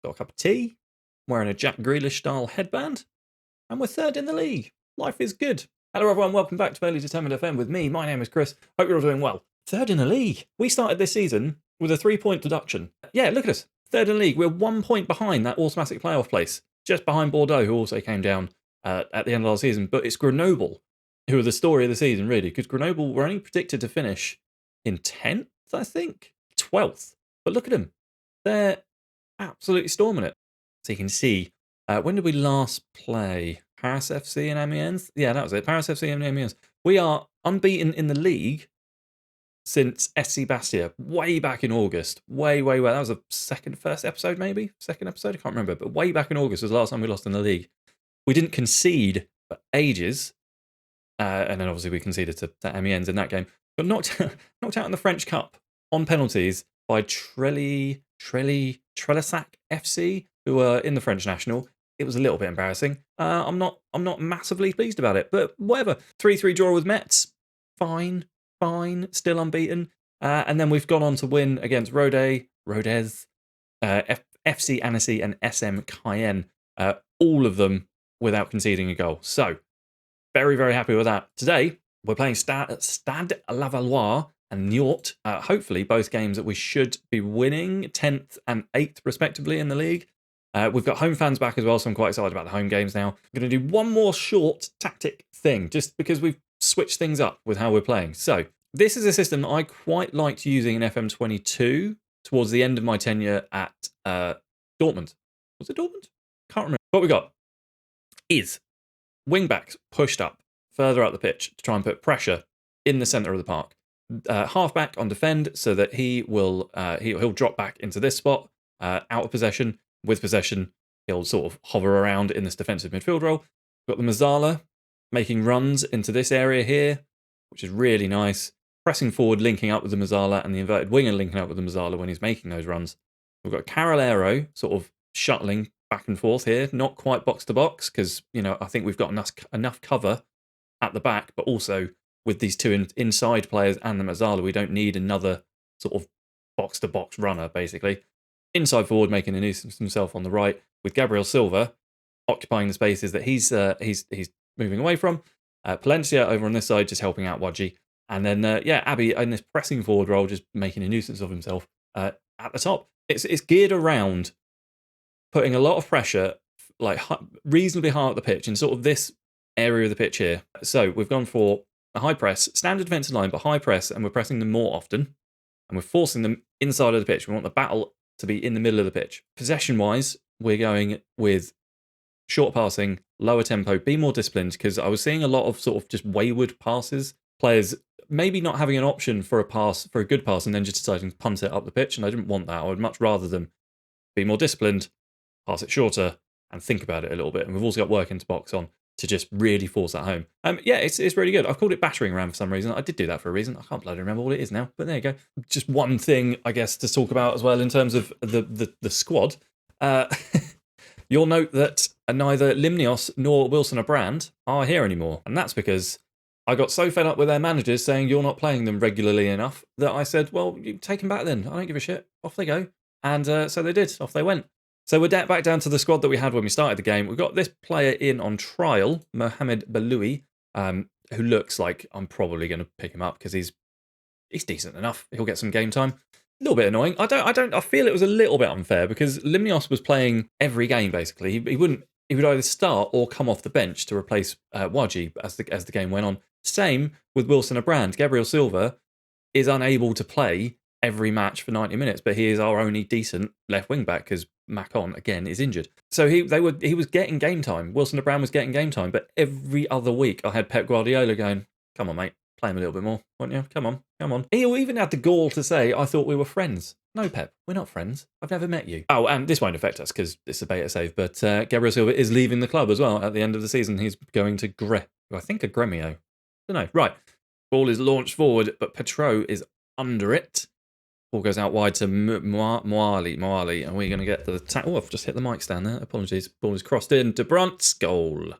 got a cup of tea, wearing a Jack Grealish-style headband, and we're third in the league. Life is good. Hello everyone, welcome back to FairlyDeterminedFM with me. My name is Chris. Hope you're all doing well. Third in the league. We started this season with a 3-point deduction. Yeah, look at us. Third in the league. We're 1 point behind that automatic playoff place, just behind Bordeaux, who also came down at the end of last season. But it's Grenoble who are the story of the season, really, because Grenoble were only predicted to finish in 10th, I think, 12th. But look at them. They're absolutely storming it. So you can see, when did we last play? Paris FC and Amiens? Yeah, that was it. Paris FC and Amiens. We are unbeaten in the league since SC Bastia, way back in August. Way. That was the first episode, maybe? Second episode? I can't remember. But way back in August was the last time we lost in the league. We didn't concede for ages. And then obviously we conceded to Amiens in that game. But knocked out in the French Cup on penalties by Trellisac FC, who were in the French national. It was a little bit embarrassing. I'm not massively pleased about it, but whatever. 3-3 draw with Metz. Fine, still unbeaten. And then we've gone on to win against Rodez, FC Annecy, and SM Cayenne. All of them without conceding a goal. So, very, very happy with that. Today, we're playing Stade Lavallois and Niort. Hopefully, both games that we should be winning, 10th and 8th, respectively, in the league. We've got home fans back as well, so I'm quite excited about the home games now. I'm going to do one more short tactic thing, just because we've switched things up with how we're playing. So, this is a system that I quite liked using in FM22 towards the end of my tenure at Dortmund. Was it Dortmund? Can't remember. What we got is wing-backs pushed up further up the pitch to try and put pressure in the centre of the park. Half-back on defend so that he will he'll drop back into this spot, out of possession. With possession, he'll sort of hover around in this defensive midfield role. Got the Mazzala making runs into this area here, which is really nice. Pressing forward, linking up with the Mazzala, and the inverted winger linking up with the Mazzala when he's making those runs. We've got Carolero sort of shuttling back and forth here, not quite box to box, because I think we've got enough cover at the back, but also with these two inside players and the Mazzala, we don't need another sort of box to box runner, basically. Inside forward, making a nuisance himself on the right, with Gabriel Silva occupying the spaces that he's moving away from. Palencia over on this side, just helping out Wadji. And then, Abby in this pressing forward role, just making a nuisance of himself at the top. It's geared around putting a lot of pressure, like reasonably high up the pitch, in sort of this area of the pitch here. So we've gone for a high press, standard defensive line, but high press, and we're pressing them more often. And we're forcing them inside of the pitch. We want the battle to be in the middle of the pitch. Possession-wise, we're going with short passing, lower tempo, be more disciplined, because I was seeing a lot of sort of just wayward passes. Players maybe not having an option for a good pass, and then just deciding to punt it up the pitch, and I didn't want that. I would much rather them be more disciplined, pass it shorter, and think about it a little bit. And we've also got work into box on to just really force that home. It's really good. I've called it battering ram for some reason. I did do that for a reason. I can't bloody remember what it is now, but there you go. Just one thing, I guess, to talk about as well in terms of the squad. You'll note that neither Limnios nor Wilson Brand are here anymore. And that's because I got so fed up with their managers saying you're not playing them regularly enough that I said, well, you take them back then. I don't give a shit. Off they go. And so they did. Off they went. So we're back down to the squad that we had when we started the game. We've got this player in on trial, Mohamed Baloui, who looks like I'm probably going to pick him up because he's decent enough. He'll get some game time. A little bit annoying. I feel it was a little bit unfair because Limnios was playing every game basically. He would either start or come off the bench to replace Wadji as the game went on. Same with Wilson Brand. Gabriel Silva is unable to play every match for 90 minutes, but he is our only decent left wing back because Macon again is injured. So he was getting game time. Wilson Brand was getting game time, but every other week I had Pep Guardiola going, "Come on, mate, play him a little bit more, won't you? Come on." He even had the gall to say, "I thought we were friends." No, Pep, we're not friends. I've never met you. Oh, and this won't affect us because it's a beta save, but Gabriel Silva is leaving the club as well at the end of the season. He's going to Gremio. I don't know. Right. Ball is launched forward, but Petro is under it. Ball goes out wide to Moali, and we're going to get the tackle. Oh, I've just hit the mic stand there. Apologies. Ball is crossed in. De Brunt's goal.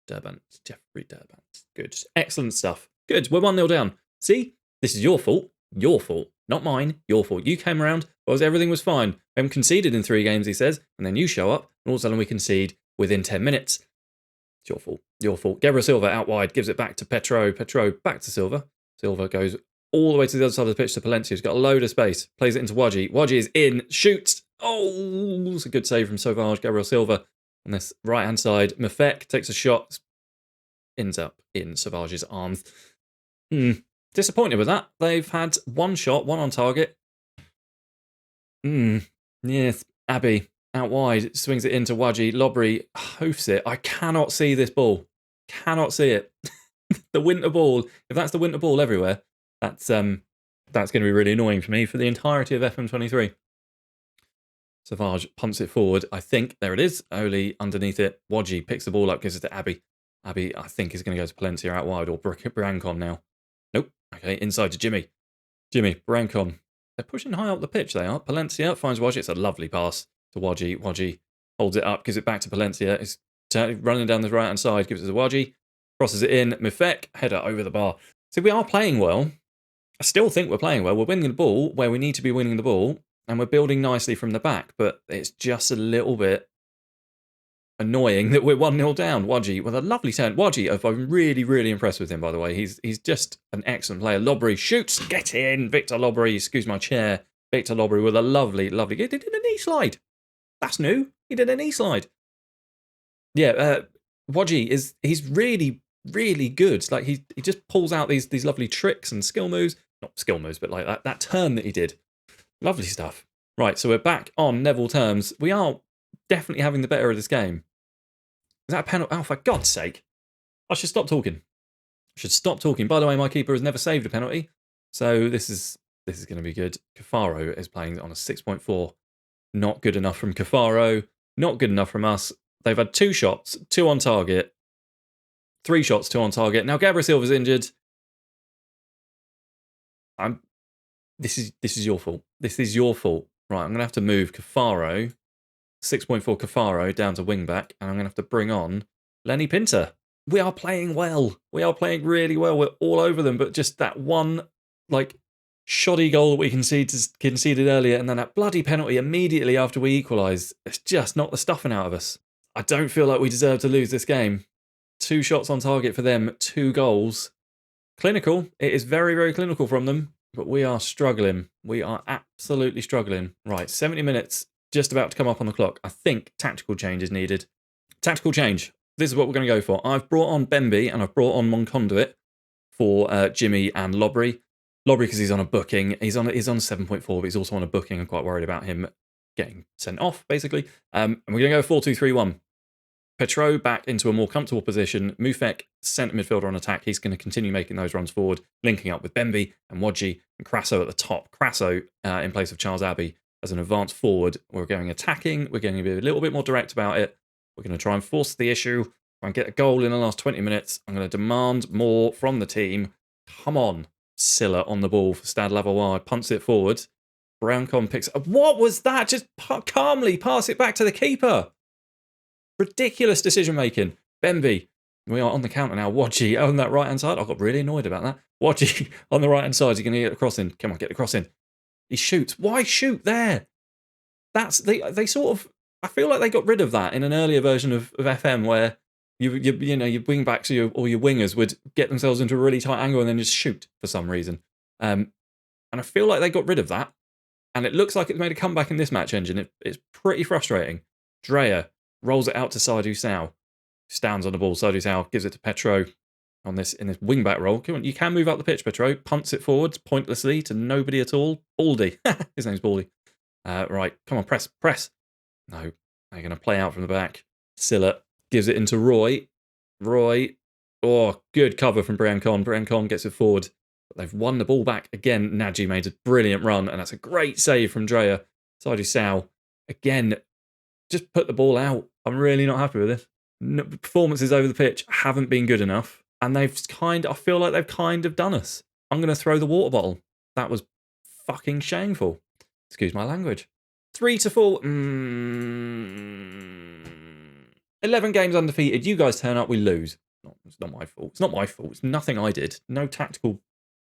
Jeffrey Durbant. Good. Excellent stuff. Good. We're 1-0 down. See? This is your fault. Your fault. Not mine. Your fault. You came around Because everything was fine. We haven't conceded in 3 games, he says, and then you show up, and all of a sudden we concede within 10 minutes. It's your fault. Your fault. Gabriel Silva out wide, gives it back to Petro. Petro back to Silva. Silva goes all the way to the other side of the pitch to Palencia. He's got a load of space. Plays it into Wadji. Wadji is in. Shoots. Oh, it's a good save from Sauvage. Gabriel Silva on this right-hand side. Mafek takes a shot. Ends up in Sauvage's arms. Disappointed with that. They've had 1 shot, 1 on target. Yes, Abbey out wide, swings it into Wadji. Lobry hoofs it. I cannot see this ball. Cannot see it. The winter ball. If that's the winter ball everywhere, that's going to be really annoying for me for the entirety of FM23. Sauvage pumps it forward. I think there it is. Oli underneath it. Wadji picks the ball up, gives it to Abbey. Abbey, I think, is going to go to Palencia out wide or Brancon now. Nope. Okay, inside to Jimmy. Jimmy, Brancon. They're pushing high up the pitch, they are. Palencia finds Wadji. It's a lovely pass to Wadji. Wadji holds it up, gives it back to Palencia. It's running down the right-hand side, gives it to Wadji. Crosses it in. Mifek, header over the bar. So we are playing well. I still think we're playing well. We're winning the ball where we need to be winning the ball, and we're building nicely from the back, but it's just a little bit annoying that we're 1-0 down. Wadji with a lovely turn. Wadji, I'm really, really impressed with him, by the way. He's just an excellent player. Lobry shoots. Get in. Victor Lobry, excuse my chair. Victor Lobry with a lovely, lovely... He did a knee slide. That's new. He did a knee slide. Yeah, Wadji he's really, really good. Like he just pulls out these lovely tricks and skill moves. Not skill moves, but like that turn that he did. Lovely stuff. Right, so we're back on Neville terms. We are definitely having the better of this game. Is that a penalty? Oh, for God's sake. I should stop talking. I should stop talking. By the way, my keeper has never saved a penalty. So this is going to be good. Cafaro is playing on a 6.4. Not good enough from Cafaro. Not good enough from us. They've had 2 shots, 2 on target. 3 shots, 2 on target. Now Gabriel Silva's injured. This is your fault. This is your fault. Right, I'm going to have to move Cafaro, 6.4 Cafaro, down to wing-back, and I'm going to have to bring on Lenny Pinter. We are playing well. We are playing really well. We're all over them, but just that one, shoddy goal that we conceded earlier, and then that bloody penalty immediately after we equalised, it's just knocked the stuffing out of us. I don't feel like we deserve to lose this game. 2 shots on target for them, 2 goals. Clinical. It is very, very clinical from them. But we are struggling. We are absolutely struggling. Right, 70 minutes just about to come up on the clock. I think tactical change is needed. Tactical change. This is what we're going to go for. I've brought on Bemby and I've brought on Monconduit for Jimmy and Lobry. Lobry because he's on a booking. He's on 7.4, but he's also on a booking. I'm quite worried about him getting sent off, basically. And we're going to go 4-2-3-1. Petro back into a more comfortable position. Mufek, centre midfielder on attack. He's going to continue making those runs forward, linking up with Bemby and Wadji and Crasso at the top. Crasso in place of Charles Abbey as an advance forward. We're going attacking. We're going to be a little bit more direct about it. We're going to try and force the issue, try and get a goal in the last 20 minutes. I'm going to demand more from the team. Come on. Silla on the ball for Stade Lavallois. Punts it forward. Browncom picks up. What was that? Just calmly pass it back to the keeper. Ridiculous decision making. Bemby. We are on the counter now. Wadji on that right hand side. I got really annoyed about that. Wadji on the right hand side. You're going to get the cross in. Come on, get the cross in. He shoots. Why shoot there? They sort of. I feel like they got rid of that in an earlier version of FM where your wing backs or your wingers would get themselves into a really tight angle and then just shoot for some reason. And I feel like they got rid of that. And it looks like it's made a comeback in this match engine. It's pretty frustrating. Dreyer rolls it out to Sadu Sao. Stands on the ball. Sadu Sao gives it to Petro in this wing-back roll. Come on, you can move up the pitch, Petro. Punts it forwards pointlessly to nobody at all. Baldy. His name's Baldy. Right, come on, press. No, they're going to play out from the back. Silla gives it into Roy. Roy. Oh, good cover from Brancon. Brancon gets it forward. But they've won the ball back again. Nagy made a brilliant run, and that's a great save from Dreyer. Sadu Sao. Again, just put the ball out. I'm really not happy with this. Performances over the pitch haven't been good enough. And I feel like they've kind of done us. I'm going to throw the water bottle. That was fucking shameful. Excuse my language. 3-4. 11 games undefeated. You guys turn up, we lose. It's not my fault. It's not my fault. It's nothing I did. No tactical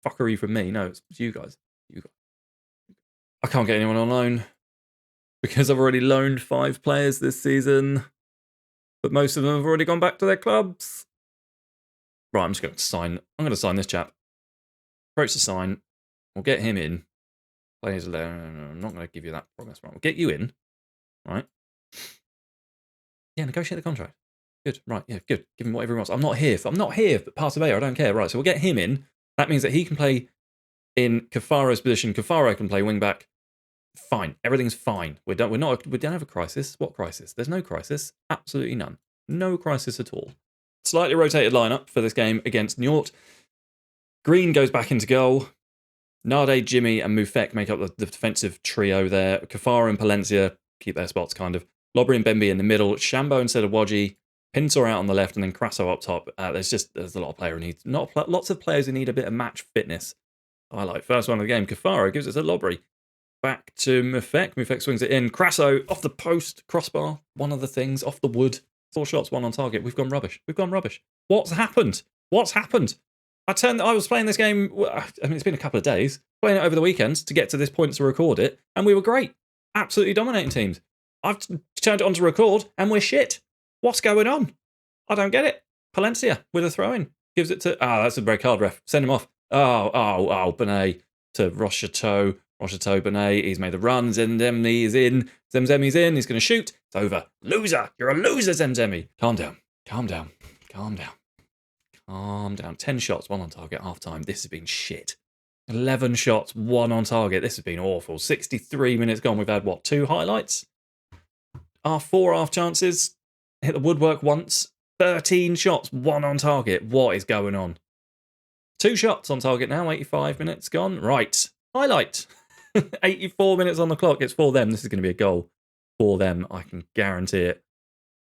fuckery from me. No, it's you guys. I can't get anyone on loan because I've already loaned 5 players this season, but most of them have already gone back to their clubs. Right, I'm just going to sign. I'm going to sign this chap. Approach to sign. We'll get him in. Players alone. I'm not going to give you that promise. Right, we'll get you in. Right. Yeah, negotiate the contract. Good. Right. Yeah. Good. Give him whatever he wants. I'm not here. But pass away. I don't care. Right. So we'll get him in. That means that he can play in Kafaro's position. Kafaro can play wing back. Fine. Everything's fine. We don't have a crisis. What crisis? There's no crisis. Absolutely none. No crisis at all. Slightly rotated lineup for this game against Njort. Green goes back into goal. Nade, Jimmy, and Mufek make up the defensive trio there. Kafaro and Palencia keep their spots, kind of. Lobry and Bemby in the middle. Shambo instead of Wadji. Pintor out on the left, and then Crasso up top. There's a lot of player who needs lots of players who need a bit of match fitness. I like first one of the game. Kafaro gives it to Lobry. Back to Mufek. Mufek swings it in. Crasso off the post, crossbar. One of the things off the wood. 4 shots, 1 on target. We've gone rubbish. What's happened? I was playing this game. I mean, it's been a couple of days. Playing it over the weekend to get to this point to record it, and we were great. Absolutely dominating teams. I've turned it on to record, and we're shit. What's going on? I don't get it. Palencia with a throw-in. Gives it to... that's a red card, ref. Send him off. Benet to Rocheteau. Benet, he's made the run. Zemzemi's in. He's going to shoot. It's over. Loser. You're a loser, Zemzemi. Calm down. 10 shots, 1 on target, half-time. This has been shit. 11 shots, 1 on target. This has been awful. 63 minutes gone. We've had, 2 highlights? 4 half chances. Hit the woodwork once. 13 shots, 1 on target. What is going on? 2 shots on target now. 85 minutes gone. Right. Highlight. 84 minutes on the clock. It's for them. This is going to be a goal for them. I can guarantee it.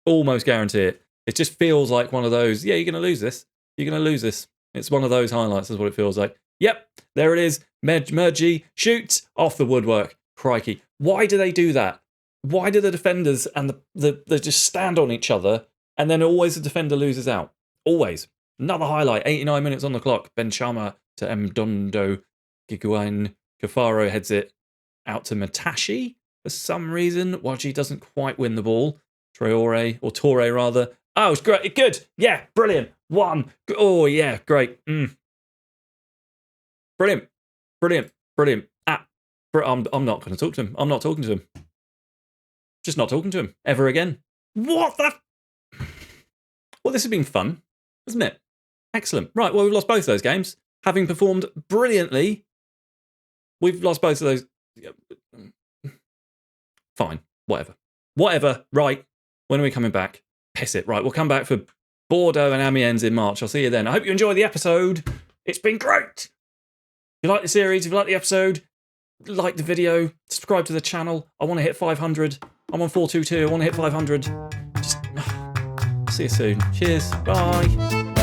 Almost guarantee it. It just feels like one of those, you're going to lose this. It's one of those highlights is what it feels like. Yep, there it is. Mergy shoots off the woodwork. Crikey. Why do they do that? Why do the defenders and they just stand on each other and then always the defender loses out? Always. Another highlight. 89 minutes on the clock. Benchama to Mdondo. Giguain. Kafaro heads it out to Matashi for some reason. Wadji doesn't quite win the ball. Torre rather. Oh, it's great. Good. Yeah, brilliant. 1. Oh, yeah, great. Brilliant. I'm not going to talk to him. I'm not talking to him. Just not talking to him ever again. What the? Well, this has been fun, hasn't it? Excellent. Right, well, we've lost both those games. Having performed brilliantly, we've lost both of those. Fine. Whatever. Right. When are we coming back? Piss it. Right, we'll come back for Bordeaux and Amiens in March. I'll see you then. I hope you enjoy the episode. It's been great. If you like the series, if you like the episode, like the video, subscribe to the channel. I want to hit 500. I'm on 422. I want to hit 500. Just see you soon. Cheers. Bye.